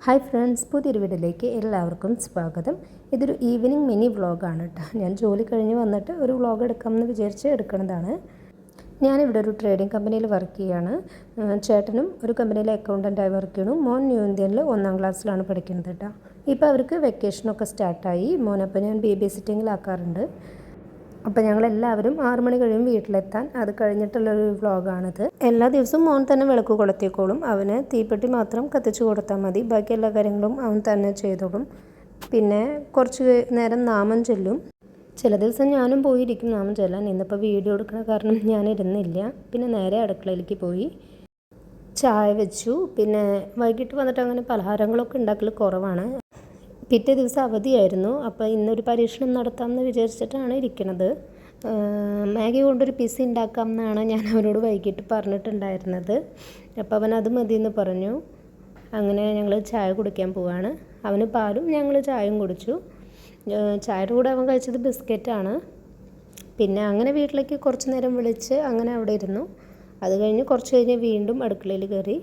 Hi friends, പുതിയൊരു വീഡിയോയിലേക്ക് എല്ലാവർക്കും സ്വാഗതം. ഇതൊരു ഈവനിങ് മിനി വ്ളോഗാണ് കേട്ടോ. ഞാൻ ജോലി കഴിഞ്ഞ് വന്നിട്ട് ഒരു വ്ളോഗ് എടുക്കാമെന്ന് വിചാരിച്ച് എടുക്കുന്നതാണ്. ഞാനിവിടെ ഒരു ട്രേഡിംഗ് കമ്പനിയിൽ വർക്ക് ചെയ്യുകയാണ്. ചേട്ടനും ഒരു കമ്പനിയിലെ അക്കൗണ്ടൻ്റായി വർക്ക് ചെയ്യണം. മോൻ ന്യൂ ഇന്ത്യയിൽ 1ാം ക്ലാസ്സിലാണ് പഠിക്കുന്നത് കേട്ടോ. ഇപ്പോൾ അവർക്ക് വെക്കേഷനൊക്കെ സ്റ്റാർട്ടായി. മോനപ്പോൾ ഞാൻ ബേബി സിറ്റിങ്ങിലാക്കാറുണ്ട്. അപ്പോൾ ഞങ്ങളെല്ലാവരും 6 മണി കഴിയും വീട്ടിലെത്താൻ. അത് കഴിഞ്ഞിട്ടുള്ളൊരു വ്ളോഗാണിത്. എല്ലാ ദിവസവും മോൻ തന്നെ വിളക്ക് കൊളുത്തിക്കോളും. അവന് തീപ്പെട്ടി മാത്രം കത്തിച്ച് കൊടുത്താൽ മതി. ബാക്കി എല്ലാ കാര്യങ്ങളും അവൻ തന്നെ ചെയ്തോളും. പിന്നെ കുറച്ച് നേരം നാമം ചൊല്ലും. ചില ദിവസം ഞാനും പോയിരിക്കും നാമം ചൊല്ലാൻ. ഇന്നിപ്പോൾ വീഡിയോ എടുക്കുന്ന കാരണം ഞാനിരുന്നില്ല. പിന്നെ നേരെ അടുക്കളയിലേക്ക് പോയി ചായ വെച്ചു. പിന്നെ വൈകിട്ട് വന്നിട്ട് അങ്ങനെ പലഹാരങ്ങളൊക്കെ ഉണ്ടാക്കൽ കുറവാണ്. പിറ്റേ ദിവസം അവധിയായിരുന്നു. അപ്പോൾ ഇന്നൊരു പരീക്ഷണം നടത്താമെന്ന് വിചാരിച്ചിട്ടാണ് ഇരിക്കുന്നത്. മാഗി കൊണ്ടൊരു പിസ്സ ഉണ്ടാക്കാം എന്നാണ് ഞാൻ അവനോട് വൈകിട്ട് പറഞ്ഞിട്ടുണ്ടായിരുന്നത്. അപ്പോൾ അവൻ അത് മതിയെന്ന് പറഞ്ഞു. അങ്ങനെ ഞങ്ങൾ ചായ കുടിക്കാൻ പോവാണ്. അവന് പാലും ഞങ്ങൾ ചായയും കുടിച്ചു. ചായയുടെ കൂടെ അവൻ കഴിച്ചത് ബിസ്ക്കറ്റാണ്. പിന്നെ അങ്ങനെ വീട്ടിലേക്ക് കുറച്ച് നേരം വിളിച്ച് അങ്ങനെ അവിടെ ഇരുന്നു. അത് കഴിഞ്ഞ് കുറച്ച് കഴിഞ്ഞ് വീണ്ടും അടുക്കളയിൽ കയറി.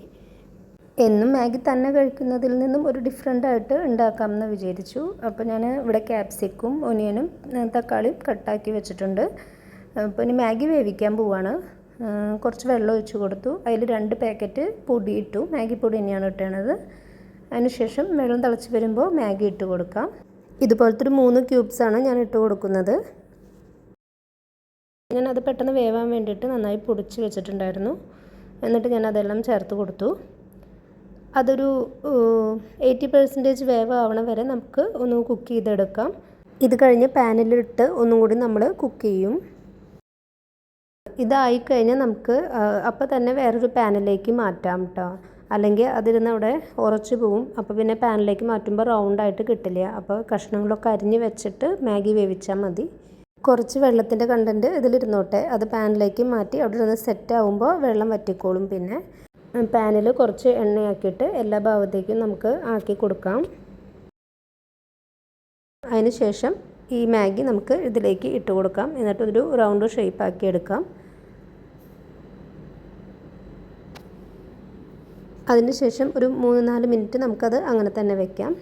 എന്നും മാഗി തന്നെ കഴിക്കുന്നതിൽ നിന്നും ഒരു ഡിഫറെൻ്റായിട്ട് ഉണ്ടാക്കാമെന്ന് വിചാരിച്ചു. അപ്പോൾ ഞാൻ ഇവിടെ ക്യാപ്സിക്കും ഒനിയനും തക്കാളിയും കട്ടാക്കി വെച്ചിട്ടുണ്ട്. അപ്പോൾ ഇനി മാഗി വേവിക്കാൻ പോവാണ്. കുറച്ച് വെള്ളം ഒഴിച്ച് കൊടുത്തു. അതിൽ 2 പാക്കറ്റ് പൊടി ഇട്ടു. മാഗി പൊടി തന്നെയാണ് ഇട്ടത്. അതിനുശേഷം വെള്ളം തിളച്ച് വരുമ്പോൾ മാഗി ഇട്ട് കൊടുക്കാം. ഇതുപോലത്തെ ഒരു 3 ക്യൂബ്സാണ് ഞാൻ ഇട്ട് കൊടുക്കുന്നത്. ഞാനത് പെട്ടെന്ന് വേവാൻ വേണ്ടിയിട്ട് നന്നായി പൊടിച്ച് വെച്ചിട്ടുണ്ടായിരുന്നു. എന്നിട്ട് ഞാൻ അതെല്ലാം ചേർത്ത് കൊടുത്തു. അതൊരു 80% വേവാവണ വരെ നമുക്ക് ഒന്ന് കുക്ക് ചെയ്തെടുക്കാം. ഇത് കഴിഞ്ഞ് പാനിലിട്ട് ഒന്നും കൂടി നമ്മൾ കുക്ക് ചെയ്യും. ഇതായിക്കഴിഞ്ഞാൽ നമുക്ക് അപ്പോൾ തന്നെ വേറൊരു പാനിലേക്ക് മാറ്റാം കേട്ടോ. അല്ലെങ്കിൽ അതിരുന്ന് അവിടെ ഉറച്ചു പോവും. അപ്പോൾ പിന്നെ പാനിലേക്ക് മാറ്റുമ്പോൾ റൗണ്ടായിട്ട് കിട്ടില്ല. അപ്പോൾ കഷ്ണങ്ങളൊക്കെ അരിഞ്ഞ് വെച്ചിട്ട് മാഗി വേവിച്ചാൽ മതി. കുറച്ച് വെള്ളത്തിൻ്റെ കണ്ടൻറ്റ് ഇതിലിരുന്നോട്ടെ. അത് പാനിലേക്ക് മാറ്റി അവിടെ നിന്ന് സെറ്റ് ആകുമ്പോൾ വെള്ളം വറ്റിക്കോളും. പിന്നെ പാനിൽ കുറച്ച് എണ്ണയാക്കിയിട്ട് എല്ലാ ഭാഗത്തേക്കും നമുക്ക് ആക്കി കൊടുക്കാം. അതിന് ശേഷം ഈ മാഗി നമുക്ക് ഇതിലേക്ക് ഇട്ട് കൊടുക്കാം. എന്നിട്ടൊരു റൗണ്ട് ഷേപ്പ് ആക്കി എടുക്കാം. അതിന് ശേഷം ഒരു 3-4 മിനിറ്റ് നമുക്കത് അങ്ങനെ തന്നെ വെക്കാം.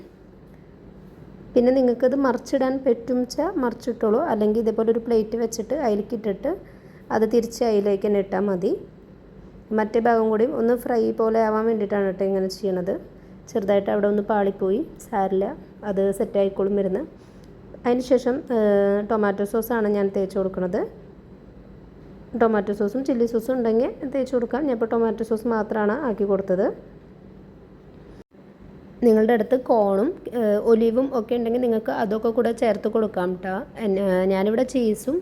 പിന്നെ നിങ്ങൾക്കത് മറിച്ചിടാൻ പറ്റും വെച്ചാൽ മറിച്ചിട്ടോളൂ. അല്ലെങ്കിൽ ഇതേപോലെ ഒരു പ്ലേറ്റ് വെച്ചിട്ട് അതിലേക്ക് ഇട്ടിട്ട് അത് തിരിച്ച് അതിലേക്ക് തന്നെ ഇട്ടാൽ മതി. മറ്റേ ഭാഗം കൂടി ഒന്ന് ഫ്രൈ പോലെ ആവാൻ വേണ്ടിയിട്ടാണ് കേട്ടോ ഇങ്ങനെ ചെയ്യണത്. ചെറുതായിട്ട് അവിടെ ഒന്ന് പാളിപ്പോയി, സാരില്ല, അത് സെറ്റായിക്കോളും വരുന്നത്. അതിന് ശേഷം ടൊമാറ്റോ സോസാണ് ഞാൻ തേച്ച് കൊടുക്കുന്നത്. ടൊമാറ്റോ സോസും ചില്ലി സോസും ഉണ്ടെങ്കിൽ തേച്ച് കൊടുക്കാം. ഞാൻ ഇപ്പോൾ ടൊമാറ്റോ സോസ് മാത്രമാണ് ആക്കി കൊടുത്തത്. നിങ്ങളുടെ അടുത്ത് കോണും ഒലിവും ഒക്കെ ഉണ്ടെങ്കിൽ നിങ്ങൾക്ക് അതൊക്കെ കൂടെ ചേർത്ത് കൊടുക്കാം കേട്ടോ. ഞാനിവിടെ ചീസും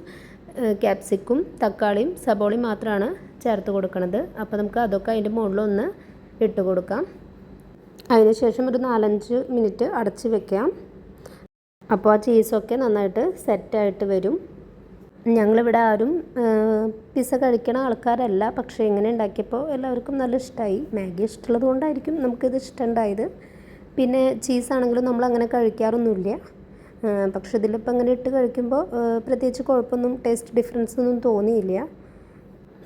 ക്യാപ്സിക്കും തക്കാളിയും സബോളയും മാത്രമാണ് ചേർത്ത് കൊടുക്കുന്നത്. അപ്പോൾ നമുക്ക് അതൊക്കെ അതിൻ്റെ മുകളിലൊന്ന് ഇട്ട് കൊടുക്കാം. അതിന് ശേഷം ഒരു 4-5 മിനിറ്റ് അടച്ച് വെക്കാം. അപ്പോൾ ആ ചീസൊക്കെ നന്നായിട്ട് സെറ്റായിട്ട് വരും. ഞങ്ങളിവിടെ ആരും പിസ്സ കഴിക്കണ ആൾക്കാരല്ല. പക്ഷേ ഇങ്ങനെ ഉണ്ടാക്കിയപ്പോൾ എല്ലാവർക്കും നല്ല ഇഷ്ടമായി. മാഗി ഇഷ്ടമുള്ളത് കൊണ്ടായിരിക്കും നമുക്കിത് ഇഷ്ടമുണ്ടായത്. പിന്നെ ചീസാണെങ്കിലും നമ്മളങ്ങനെ കഴിക്കാറൊന്നുമില്ല. പക്ഷെ ഇതിലിപ്പോൾ അങ്ങനെ ഇട്ട് കഴിക്കുമ്പോൾ പ്രത്യേകിച്ച് കുഴപ്പമൊന്നും ടേസ്റ്റ് ഡിഫറൻസ് ഒന്നും തോന്നിയില്ല.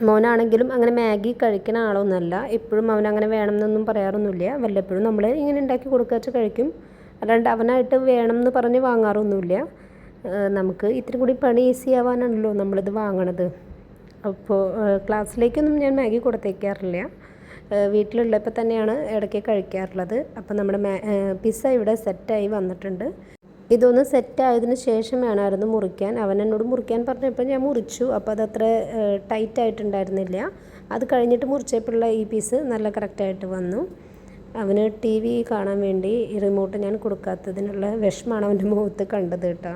മോനാണെങ്കിലും അങ്ങനെ മാഗി കഴിക്കുന്ന ആളൊന്നുമല്ല. എപ്പോഴും അവനങ്ങനെ വേണമെന്നൊന്നും പറയാറൊന്നുമില്ല. വല്ലപ്പോഴും നമ്മൾ ഇങ്ങനെ ഉണ്ടാക്കി കൊടുക്കുക വെച്ചാൽ കഴിക്കും. അല്ലാണ്ട് അവനായിട്ട് വേണം എന്ന് പറഞ്ഞ് വാങ്ങാറൊന്നുമില്ല. നമുക്ക് ഇത്തിരി കൂടി പണി ഈസി ആവാനാണല്ലോ നമ്മളിത് വാങ്ങണത്. അപ്പോൾ ക്ലാസ്സിലേക്കൊന്നും ഞാൻ മാഗി കൊടുത്തേക്കാറില്ല. വീട്ടിലുള്ളപ്പോൾ തന്നെയാണ് ഇടയ്ക്ക് കഴിക്കാറുള്ളത്. അപ്പോൾ നമ്മുടെ പിസ്സ ഇവിടെ സെറ്റായി വന്നിട്ടുണ്ട്. ഇതൊന്ന് സെറ്റായതിന് ശേഷം വേണമായിരുന്നു മുറിക്കാൻ. അവൻ എന്നോട് മുറിക്കാൻ പറഞ്ഞപ്പോൾ ഞാൻ മുറിച്ചു. അപ്പോൾ അതത്ര ടൈറ്റായിട്ടുണ്ടായിരുന്നില്ല. അത് കഴിഞ്ഞിട്ട് മുറിച്ചപ്പോഴുള്ള ഈ പീസ് നല്ല കറക്റ്റായിട്ട് വന്നു. അവന് TV കാണാൻ വേണ്ടി ഈ റിമോട്ട് ഞാൻ കൊടുക്കാത്തതിനുള്ള വിഷമമാണ് അവൻ്റെ മുഖത്ത് കണ്ടത് കേട്ടോ.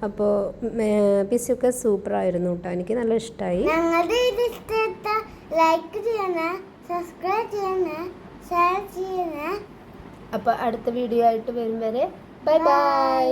അപ്പോൾ പിസ്സയൊക്കെ സൂപ്പറായിരുന്നു കേട്ടോ. എനിക്ക് നല്ല ഇഷ്ടമായി. ലൈക്ക് ചെയ്യണേ, സബ്സ്ക്രൈബ് ചെയ്യണേ, ഷെയർ ചെയ്യണേ. അപ്പോൾ അടുത്ത വീഡിയോ ആയിട്ട് വരും വരെ ബൈ ബൈ.